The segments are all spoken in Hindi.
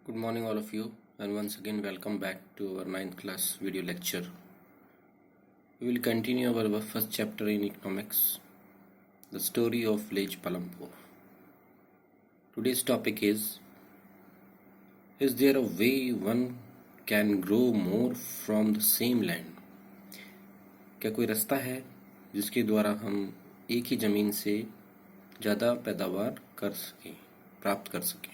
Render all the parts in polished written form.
Good morning all of you, and once again welcome back to our ninth class video lecture. We will continue our first chapter in economics, the story of village Palampur. Today's topic is there a way one can grow more from the same land? क्या कोई रास्ता है जिसके द्वारा हम एक ही ज़मीन से ज़्यादा पैदावार प्राप्त कर सकें?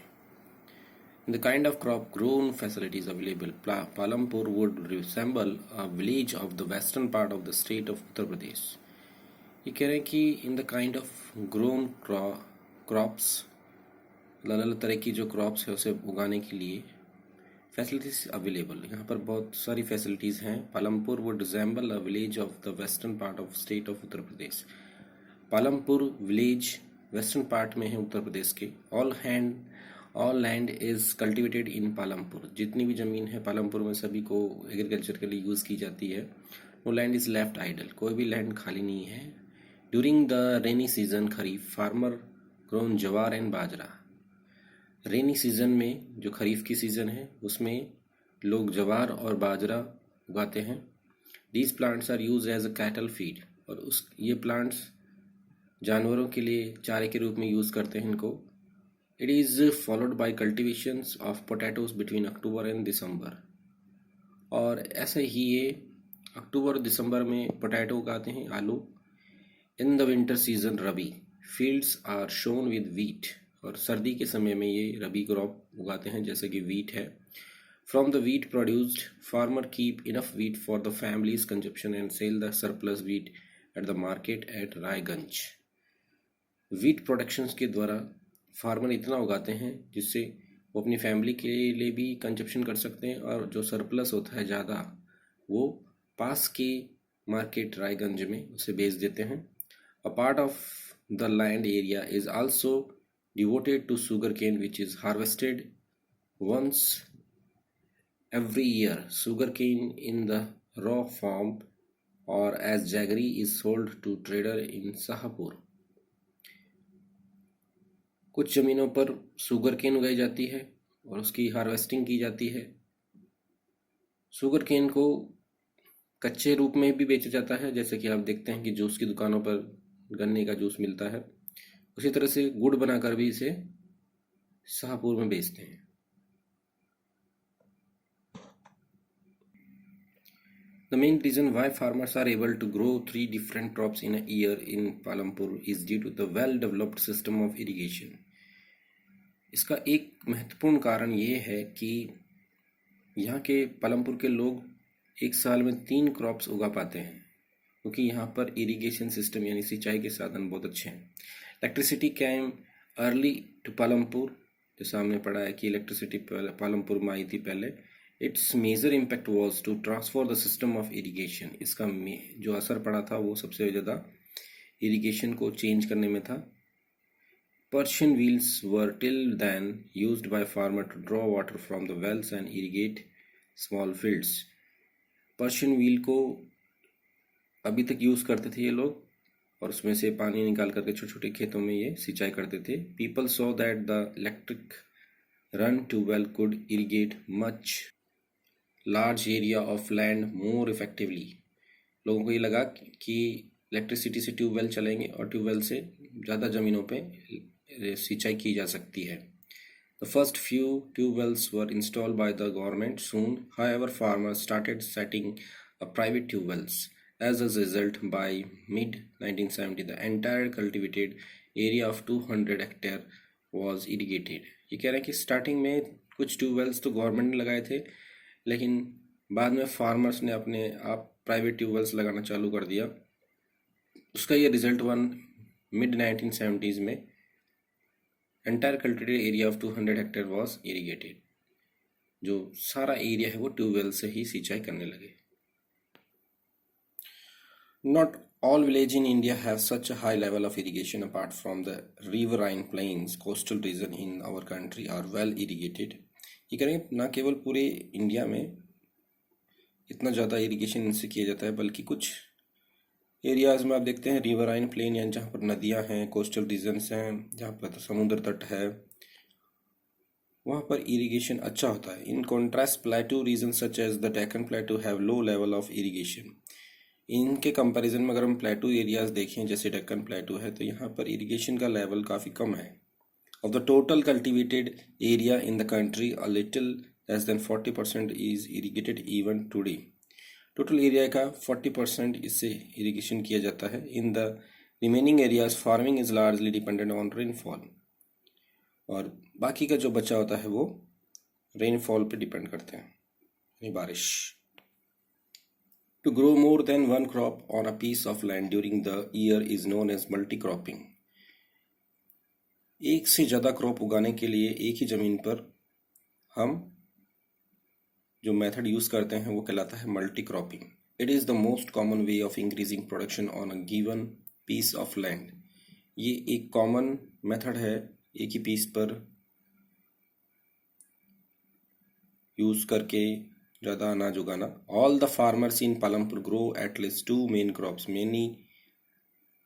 In the kind of crop grown facilities available, Palampur would resemble a village of the western part of the state of Uttar Pradesh. ये कह रहे हैं कि in the kind of grown crops, अलग अलग तरह की जो क्रॉप्स है उसे उगाने के लिए फैसिलिटीज अवेलेबल, यहाँ पर बहुत सारी फैसिलिटीज़ हैं. Palampur would resemble a village of the western part of state of Uttar Pradesh. Palampur village western part में है उत्तर प्रदेश के. All land is cultivated in Palampur. जितनी भी ज़मीन है पालमपुर में सभी को एग्रीकल्चर के लिए यूज़ की जाती है. No land is left idle. कोई भी लैंड खाली नहीं है. During the rainy season kharif farmer grown jowar and bajra. Rainy season में जो खरीफ की सीज़न है उसमें लोग जवार और बाजरा उगाते हैं. These plants are use as a cattle feed. और ये प्लांट्स जानवरों के लिए चारे के रूप में यूज़ करते हैं इनको. It is followed by cultivations of potatoes between October and December. और ऐसे ही ये अक्टूबर और दिसंबर में पोटैटो उगाते हैं, आलू. In the winter season rabi fields are sown with wheat. और सर्दी के समय में ये रबी क्रॉप उगाते हैं जैसे कि वीट है. From the wheat produced farmer keep enough wheat for the family's consumption and sell the surplus wheat at the market at Raiganj. Wheat productions के द्वारा फार्मर इतना उगाते हैं जिससे वो अपनी फैमिली के लिए भी कंजप्शन कर सकते हैं और जो सरप्लस होता है ज़्यादा वो पास के मार्केट रायगंज में उसे बेच देते हैं. A part of the land area is also devoted to sugar cane which is harvested once every year. Sugar cane in the raw form और as jaggery is sold to trader in Shahpur. कुछ ज़मीनों पर शुगर केन उगाई जाती है और उसकी हार्वेस्टिंग की जाती है. शुगर केन को कच्चे रूप में भी बेचा जाता है जैसे कि आप देखते हैं कि जूस की दुकानों पर गन्ने का जूस मिलता है. उसी तरह से गुड़ बनाकर भी इसे शाहपुर में बेचते हैं. The main reason why farmers are able to grow 3 different crops in a year in Palampur is due to the well-developed system of irrigation. इसका एक महत्वपूर्ण कारण ये है कि यहाँ के पालमपुर के लोग एक साल में 3 क्रॉप्स उगा पाते हैं क्योंकि यहाँ पर इरिगेशन सिस्टम यानी सिंचाई के साधन बहुत अच्छे हैं. Electricity came early to Palampur. जैसा हमने पढ़ा है कि इलेक्ट्रिसिटी पालमपुर में आई थी पहले. Its major impact was to transform the system of irrigation. इसका जो असर पड़ा था वो सबसे ज़्यादा इरिगेशन को चेंज करने में था. Persian wheels were till then used by farmer to draw water from the wells and irrigate small fields. Persian wheel को अभी तक यूज़ करते थे ये लोग और उसमें से पानी निकाल करके छोटे छोटे खेतों में ये सिंचाई करते थे. People saw that the electric run to well could irrigate much large area of land more effectively. लोगों को ये लगा कि इलेक्ट्रिसिटी से ट्यूबवेल चलेंगे और ट्यूबवेल से ज़्यादा ज़मीनों पे सिंचाई की जा सकती है. The first few tube-wells were installed by the government soon. However, farmers started setting up private tube-wells. As a result, by mid-1970, the entire cultivated area of 200 hectare was irrigated. ये कह रहे हैं कि स्टार्टिंग में कुछ ट्यूबवेल्स तो गवर्नमेंट ने लगाए थे लेकिन बाद में फार्मर्स ने अपने आप प्राइवेट ट्यूबवेल्स लगाना चालू कर दिया. उसका ये रिजल्ट मिड 1970s में entire cultivated area of 200 hectare was irrigated. जो सारा एरिया है वो ट्यूबवेल से ही सिंचाई करने लगे. Not all village in India have such a high level of irrigation. Apart from the riverine plains coastal region in our country are well irrigated. ये करें ना केवल पूरे इंडिया में इतना ज़्यादा इरीगेशन इनसे किया जाता है बल्कि कुछ एरियाज़ में आप देखते हैं रिवराइन प्लेन यानी जहाँ पर नदियाँ हैं, कोस्टल रीजन्स हैं, जहाँ पर समुद्र तट है, वहाँ पर इरिगेशन अच्छा होता है। In contrast plateau region such as the Deccan plateau have low level of irrigation. इनके कंपैरिजन में अगर हम प्लेटू एरियाज देखें जैसे डेक्कन प्लेटू है तो यहाँ पर इरिगेशन का लेवल काफ़ी कम है। Of the total cultivated area in the country a little less than 40% is irrigated even today. Total area का 40% इससे इरिगेशन किया जाता है। In the remaining areas farming is largely dependent on rainfall, और बाकी का जो बचा होता है वो रेनफॉल पे डिपेंड करते हैं, यानी बारिश। To grow more than one crop on a piece of land during the year is known as multi cropping. एक से ज़्यादा क्रॉप उगाने के लिए एक ही ज़मीन पर हम जो मेथड यूज़ करते हैं वो कहलाता है multi cropping. It is the most common way of increasing production on a given piece of land. ये एक कॉमन मेथड है एक ही पीस पर यूज़ करके ज़्यादा अनाज उगाना। All the farmers in Palampur grow at least two main crops. Many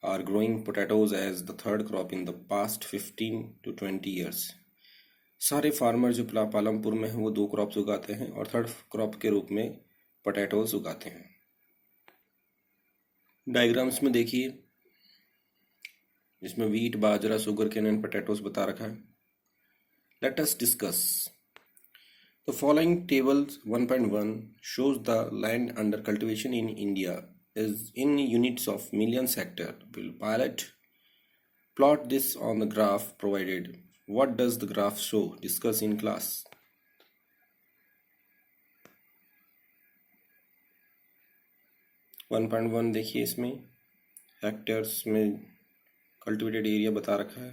are growing potatoes as the third crop in the past 15 to 20 years। सारे फार्मर जो पालमपुर में हैं वो 2 क्रॉप्स उगाते हैं और थर्ड क्रॉप के रूप में पोटैटोज उगाते हैं। डायग्राम्स में देखिए जिसमें wheat, bajra, sugarcane and potatoes बता रखा है। Let us discuss the following. Table 1.1 shows the land under cultivation in India is in units of millions hectare. We'll plot this on the graph provided. What does the graph show? Discuss in class. One point one देखिए, इसमें हेक्टेयर्स में कल्टिवेटेड एरिया बता रखा है।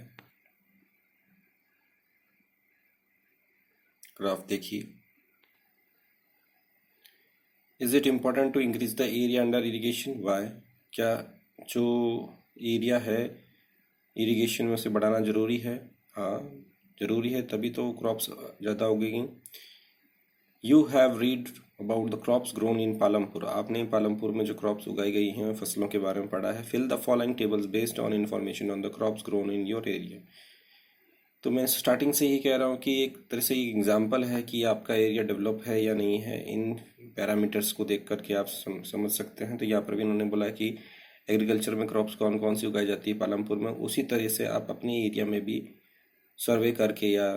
ग्राफ देखिए। Is it important to increase the area under irrigation? Why? क्या जो एरिया है इरिगेशन में से बढ़ाना ज़रूरी है? हाँ ज़रूरी है, तभी तो क्रॉप्स ज़्यादा उगेगी। You have read about the crops grown in Palampur. आपने पालमपुर में जो क्रॉप्स उगाई गई हैं फसलों के बारे में पढ़ा है। Fill the following tables based on information on the crops grown in your area. तो मैं स्टार्टिंग से ही कह रहा हूँ कि एक तरह से एग्जाम्पल है कि आपका एरिया डेवलप है या नहीं है। इन पैरामीटर्स को देख करके आप समझ सकते हैं। तो यहाँ पर भी इन्होंने बोला कि एग्रीकल्चर में क्रॉप्स कौन कौन सी उगाई जाती है पालमपुर में, उसी तरह से आप अपने एरिया में भी सर्वे करके या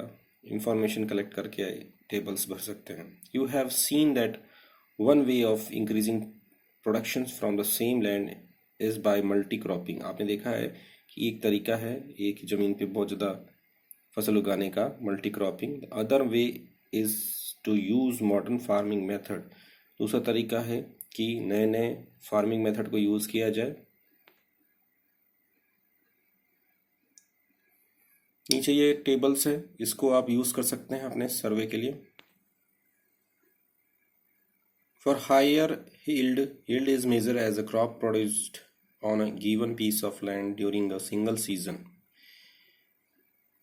इंफॉर्मेशन कलेक्ट करके टेबल्स भर सकते हैं। You have seen that one way of increasing production from the same land is by multi cropping. आपने देखा है कि एक तरीका है एक ज़मीन पे बहुत ज़्यादा फसल उगाने का, multi cropping. Other way is to use modern farming method. दूसरा तरीका है कि नए नए फार्मिंग मेथड को यूज़ किया जाए। नीचे ये टेबल्स है, इसको आप यूज़ कर सकते हैं अपने सर्वे के लिए। For higher yield is measured as a crop produced on a given piece of land during a single season।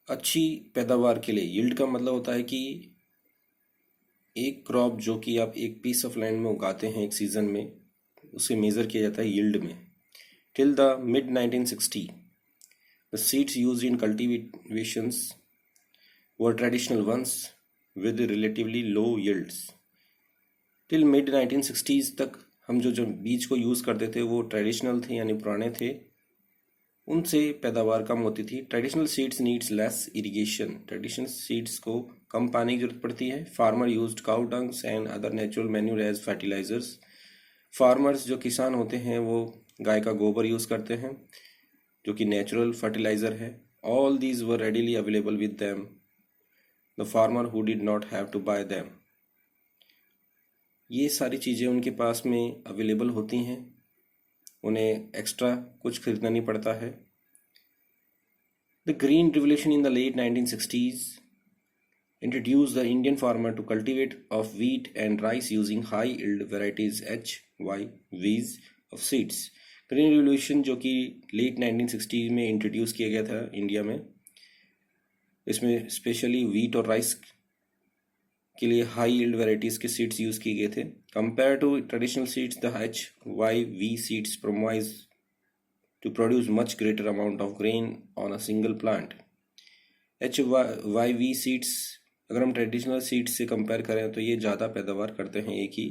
अच्छी पैदावार के लिए यील्ड का मतलब होता है कि एक क्रॉप जो कि आप एक पीस ऑफ लैंड में उगाते हैं एक सीजन में, उसे मेज़र किया जाता है यील्ड में। Till the mid 1960 the seeds used in cultivations were traditional ones with relatively low yields. Till mid 1960s तक हम जो बीज को यूज़ करते थे वो ट्रेडिशनल थे, यानी पुराने थे, उनसे पैदावार कम होती थी। Traditional seeds needs less irrigation. Traditional seeds को कम पानी की जरूरत पड़ती है। Farmer used cow dungs and other natural manure as fertilisers. Farmers जो किसान होते हैं वो गाय का गोबर यूज़ करते हैं जो कि नेचुरल फर्टिलाइज़र है। All these were readily available with them the farmer who did not have to buy them. ये सारी चीज़ें उनके पास में अवेलेबल होती हैं, उन्हें एक्स्ट्रा कुछ खरीदना नहीं पड़ता है। The green revolution in the late 1960s introduced the Indian farmer to cultivate of wheat and rice using high yield varieties HYVs of seeds। Green revolution जो कि लेट 1960 में इंट्रोड्यूस किया गया था इंडिया में, इसमें स्पेशली वीट और राइस के लिए हाई यील्ड वेराइटीज़ के सीड्स यूज़ किए गए थे। Compare to traditional seeds the HYV seeds promise to produce much greater amount of grain on a single plant. HYV seeds अगर हम ट्रेडिशनल सीड्स से कंपेयर करें तो ये ज़्यादा पैदावार करते हैं एक ही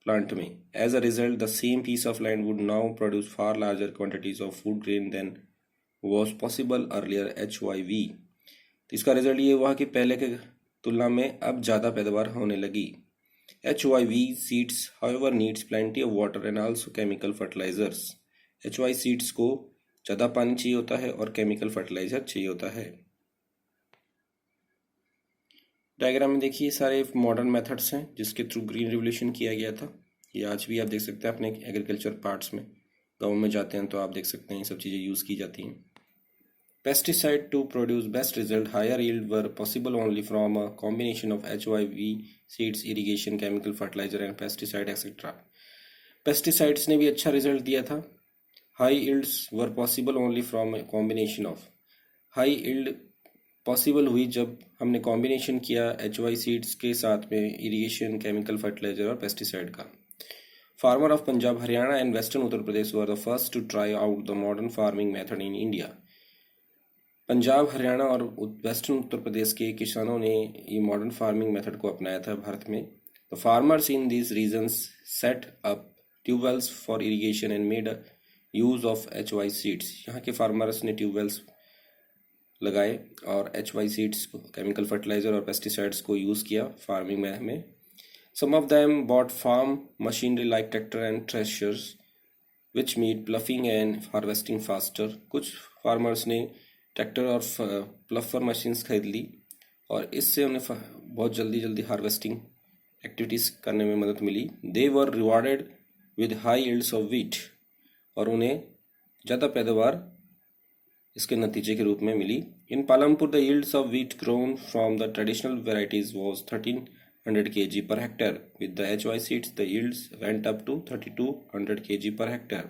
प्लांट में. As a result the same piece of land would now produce far larger quantities of food grain than was possible earlier HYV. तो इसका रिजल्ट ये हुआ कि पहले के तुलना में अब ज़्यादा पैदावार होने लगी. HYV seeds however needs plenty of water and also chemical fertilizers. HY seeds को ज़्यादा पानी चाहिए होता है और केमिकल फर्टिलाइजर चाहिए होता है. डायग्राम में देखिए सारे मॉडर्न मेथड्स हैं जिसके थ्रू ग्रीन रिवोल्यूशन किया गया था. ये आज भी आप देख सकते हैं अपने एग्रीकल्चर पार्ट्स में, गाँव में जाते हैं तो आप देख सकते हैं ये सब चीज़ें यूज़ की जाती हैं. Pesticide to produce best result, higher yield were possible only from a combination of HYV seeds, irrigation, chemical fertilizer and pesticide etc. Pesticides ने भी अच्छा रिजल्ट दिया था. High yields were possible only from a combination of. High yield possible हुई जब हमने कॉम्बिनेशन किया HY सीड्स के साथ में इरिगेशन, केमिकल फर्टिलाइजर और पेस्टिसाइड का. Farmer of Punjab, Haryana and western Uttar Pradesh were the first to try out the modern farming method in India. Punjab, Haryana और वेस्टर्न उत्तर प्रदेश के किसानों ने ये मॉडर्न फार्मिंग मेथड को अपनाया था भारत में. The farmers in these regions set up tubewells for irrigation and made use of HY seeds. यहाँ के फार्मर्स ने ट्यूबवेल्स लगाए और HY सीड्स केमिकल फर्टिलाइजर और पेस्टिसाइड्स को यूज़ किया फार्मिंग में. Some of them bought farm machinery like tractor and threshers which made ploughing and harvesting faster. कुछ फार्मर्स ने ट्रैक्टर और प्लफर मशीन्स खरीद ली और इससे उन्हें बहुत जल्दी हार्वेस्टिंग एक्टिविटीज़ करने में मदद मिली. They were rewarded with high yields of wheat और उन्हें ज़्यादा पैदावार इसके नतीजे के रूप में मिली. In Palampur the yields of wheat grown from the traditional varieties was 1300 kg per hectare. With the HY seeds the yields went up to 3200 kg per hectare.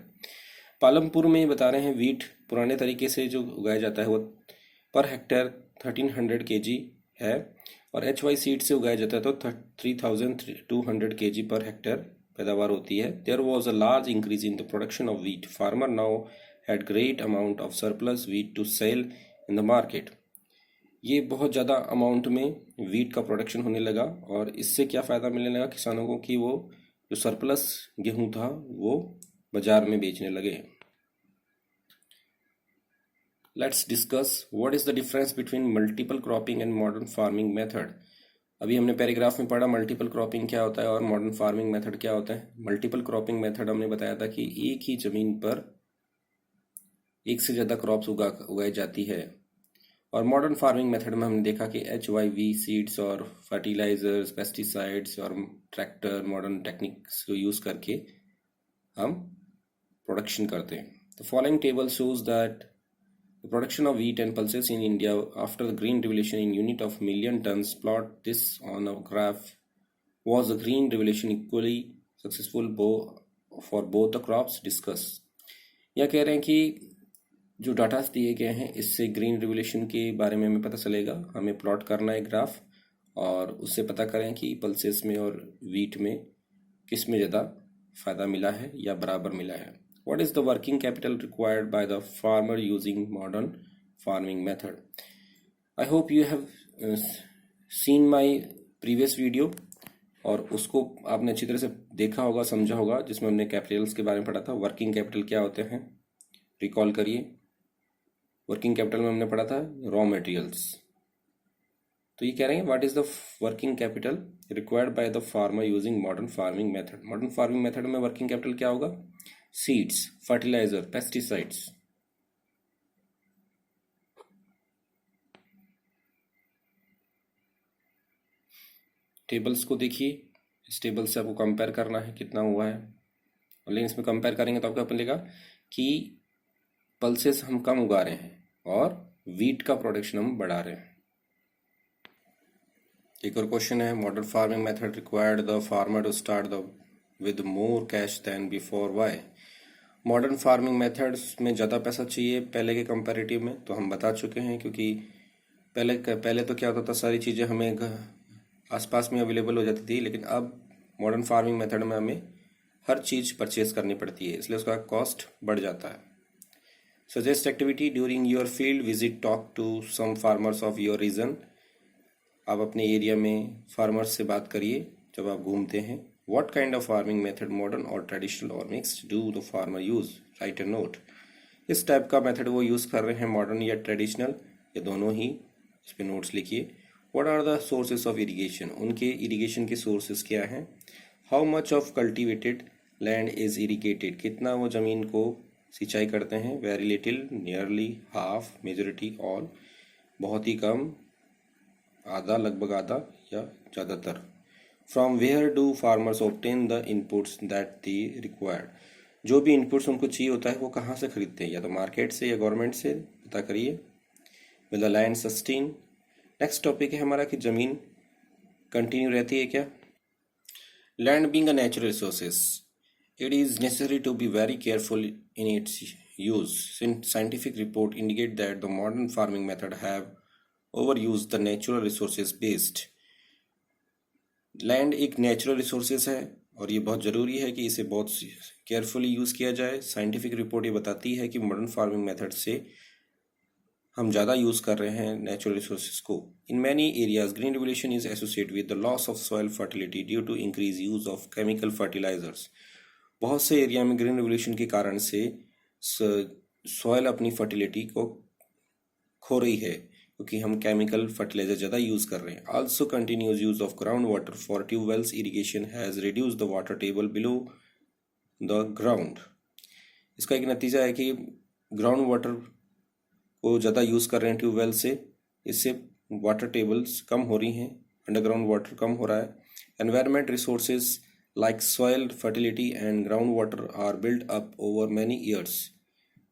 Palampur में बता रहे हैं वीट पुराने तरीके से जो उगाया जाता है वो पर हेक्टेयर 1300 kg है और HY सीड से उगाया जाता है तो 3200 kg पर हेक्टेयर पैदावार होती है. There was a large increase in the production of wheat. Farmer now had great amount of surplus wheat to sell in the market. ये बहुत ज़्यादा अमाउंट में वीट का प्रोडक्शन होने लगा और इससे क्या फ़ायदा मिलने लगा किसानों को कि वो जो सरप्लस गेहूं था वो बाजार में बेचने लगे. Let's discuss what is the difference between multiple cropping and modern farming method. अभी हमने पैराग्राफ में पढ़ा मल्टीपल क्रॉपिंग क्या होता है और मॉडर्न फार्मिंग मेथड क्या होता है. मल्टीपल क्रॉपिंग मेथड हमने बताया था कि एक ही ज़मीन पर एक से ज़्यादा क्रॉप्स उगाई जाती है और मॉडर्न फार्मिंग मेथड में हमने देखा कि HYV सीड्स और फर्टिलाइजर्स, पेस्टिसाइड्स और ट्रैक्टर, मॉडर्न टेक्निक्स को यूज़ करके हम प्रोडक्शन करते हैं. The following table shows that the production of wheat and pulses in India after the green revolution in unit of million tons. Plot this on a graph. Was the green revolution equally successful for both the crops? Discuss. यह कह रहे हैं कि जो डाटा दिए गए हैं इससे ग्रीन रिवोल्यूशन के बारे में हमें पता चलेगा. हमें प्लॉट करना है ग्राफ और उससे पता करें कि पल्सेस में और वीट में किस में ज़्यादा फ़ायदा मिला है या बराबर मिला है. What is the working capital required by the farmer using modern farming method? I hope you have seen my previous video और उसको आपने अच्छी तरह से देखा होगा, समझा होगा, जिसमें हमने कैपिटल्स के बारे में पढ़ा था. वर्किंग कैपिटल क्या होते हैं रिकॉल करिए. वर्किंग कैपिटल में हमने पढ़ा था रॉ मटेरियल्स. तो ये कह रहे हैं what is the working capital required by the farmer using modern farming method. Modern farming method में वर्किंग कैपिटल क्या होगा? Seeds, fertiliser, pesticides. टेबल्स को देखिए, इस टेबल से आपको कंपेयर करना है कितना हुआ है. लेकिन इसमें कंपेयर करेंगे तो आपको मिलेगा कि पल्सेस हम कम उगा रहे हैं और वीट का प्रोडक्शन हम बढ़ा रहे हैं. एक और क्वेश्चन है modern farming method required the farmer to start the with more cash than before. Why? Modern farming methods में ज़्यादा पैसा चाहिए पहले के कंपैरेटिव में, तो हम बता चुके हैं क्योंकि पहले तो क्या होता था सारी चीज़ें हमें आसपास में अवेलेबल हो जाती थी, लेकिन अब मॉडर्न फार्मिंग मेथड में हमें हर चीज़ परचेज करनी पड़ती है, इसलिए उसका कॉस्ट बढ़ जाता है. Suggest activity during your field visit, talk to some farmers of your region. आप अपने एरिया में फार्मर्स से बात करिए जब आप घूमते हैं। What kind of farming method, modern और ट्रेडिशनल और mixed, do the farmer use? Right a note. इस टाइप का मेथड वो यूज़ कर रहे हैं, मॉडर्न या ट्रेडिशनल या दोनों ही। इस पे नोट्स लिखिए। What are the sources of irrigation? उनके इरिगेशन के सोर्सेज क्या हैं? How much of cultivated land is irrigated? कितना वो ज़मीन को सिंचाई करते हैं? Very little, nearly, half, majority, all, बहुत ही कम, आधा, लगभग आधा या ज़्यादातर। From where do farmers obtain the inputs that they required? जो भी इनपुट्स उनको चाहिए होता है वो कहाँ से खरीदते हैं? या तो मार्केट से या गवर्नमेंट से। पता करिए। Will the land sustain? Next topic है हमारा कि ज़मीन कंटिन्यू रहती है क्या? Land being a natural resources, it is necessary to be very careful in its use, since scientific reports indicate that the modern farming method have overused the natural resources based. Land एक नेचुरल रिसोर्सेज है और ये बहुत ज़रूरी है कि इसे बहुत केयरफुली यूज़ किया जाए। साइंटिफिक रिपोर्ट ये बताती है कि मॉडर्न फार्मिंग मेथड से हम ज़्यादा यूज़ कर रहे हैं नेचुरल रिसोर्सेज को। In many areas green revolution is associated with the loss of soil fertility due to increase use of chemical fertilizers. बहुत से एरिया में ग्रीन रिवोल्यूशन के कारण से सॉइल अपनी फर्टिलिटी को खो रही है क्योंकि हम केमिकल फर्टिलाइजर ज़्यादा यूज़ कर रहे हैं। Also continuous use of ground water for tube wells irrigation has reduce the water table below the ground. इसका एक नतीजा है कि ग्राउंड वाटर को ज़्यादा यूज़ कर रहे हैं ट्यूबवेल से, इससे वाटर टेबल्स कम हो रही हैं, अंडरग्राउंड वाटर कम हो रहा है। Environment resources like soil fertility and groundwater are built up over many years.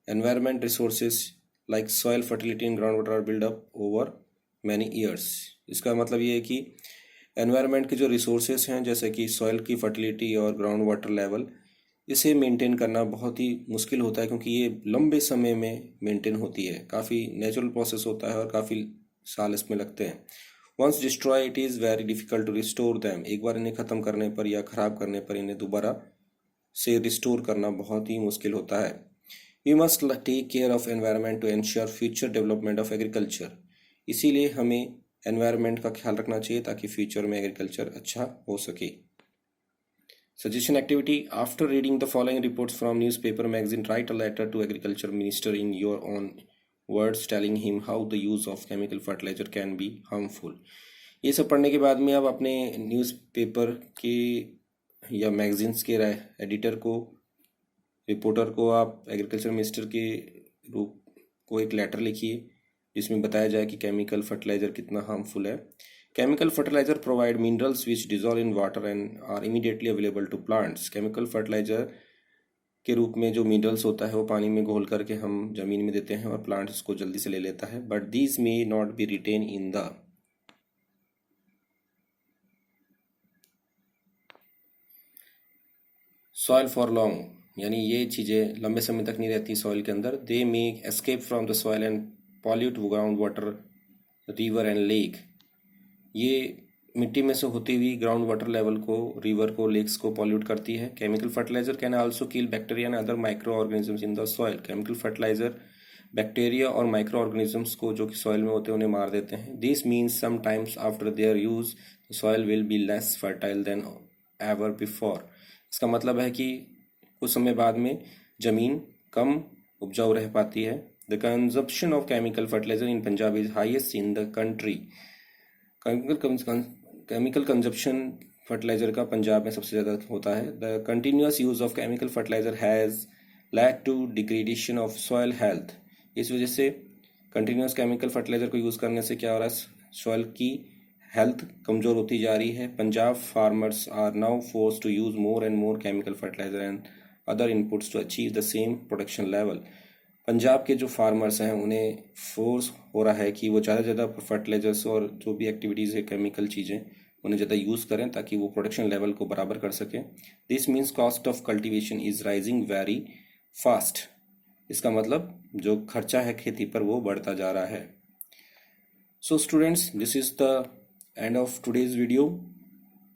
Environment resources like soil fertility and groundwater are built up over many years. इसका मतलब ये है कि एनवायरनमेंट के जो रिसोर्सेज हैं जैसे कि सॉइल की फर्टिलिटी और ग्राउंड वाटर लेवल, इसे मेंटेन करना बहुत ही मुश्किल होता है क्योंकि ये लंबे समय में मेंटेन होती है। काफ़ी नेचुरल प्रोसेस होता है और काफ़ी साल इसमें लगते हैं। Once destroy it is very difficult to restore them. एक बार इन्हें ख़त्म करने पर या ख़राब करने पर इन्हें दोबारा से रिस्टोर करना बहुत ही मुश्किल होता है। We must take care of environment to ensure future development of agriculture. इसीलिए हमें एनवायरनमेंट का ख्याल रखना चाहिए ताकि फ्यूचर में एग्रीकल्चर अच्छा हो सके। Suggestion activity: after reading the following reports from newspaper magazine, write a letter to agriculture minister in your own words telling him how the use of chemical fertilizer can be harmful. ये सब पढ़ने के बाद में आप अपने न्यूज़पेपर के या मैगजीन्स के एडिटर को, रिपोर्टर को आप एग्रीकल्चर मिनिस्टर के रूप को एक लेटर लिखिए जिसमें बताया जाए कि केमिकल फर्टिलाइज़र कितना हार्मफुल है। Chemical fertilizer provide minerals which dissolve in water and are immediately available to plants. Chemical fertilizer के रूप में जो मिनरल्स होता है वो पानी में घोल करके हम जमीन में देते हैं और प्लांट इसको जल्दी से ले लेता है। But these may not be retain in the soil for long, यानी ये चीज़ें लंबे समय तक नहीं रहती सॉइल के अंदर। They may escape from the soil and pollute ground water, river and lake. ये मिट्टी में से होती हुई ग्राउंड वाटर लेवल को, रिवर को, लेक्स को पॉल्यूट करती है। Chemical fertiliser can also kill bacteria and other micro organisms in the soil. Chemical fertiliser bacteria और माइक्रो ऑर्गेनिजम्स को जो कि सॉइल में होते हैं उन्हें मार देते हैं। This means sometimes after their use the soil will be less fertile then ever before. इसका मतलब है कि कुछ समय बाद में ज़मीन कम उपजाऊ रह पाती है। The consumption of chemical fertilizer in Punjab is highest in the country. Chemical consumption fertilizer का पंजाब में सबसे ज़्यादा होता है। The continuous use of chemical fertilizer has led to degradation of soil health. इस वजह से कंटिन्यूस केमिकल फर्टिलाइजर को यूज़ करने से क्या हो रहा है, सॉइल की हेल्थ कमज़ोर होती जा रही है। Punjab farmers are now force to use more and more chemical fertilizer and other inputs to achieve the same production level. Punjab के जो फार्मर्स हैं उन्हें फोर्स हो रहा है कि वो ज़्यादा से ज़्यादा फर्टिलाइजर्स और जो भी एक्टिविटीज़ है केमिकल चीज़ें उन्हें ज़्यादा यूज़ करें ताकि वो प्रोडक्शन लेवल को बराबर कर सकें। This means cost of cultivation is rising very fast. इसका मतलब जो खर्चा है खेती पर वो बढ़ता जा रहा है। So students, this is the end of today's video.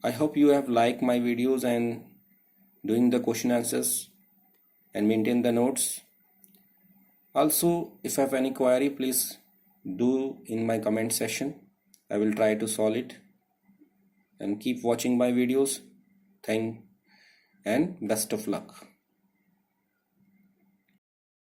I hope you have like my videos and doing the question answers and maintain the notes. Also, if you have any query, please do in my comment section. I will try to solve it, and keep watching my videos. Thank and best of luck.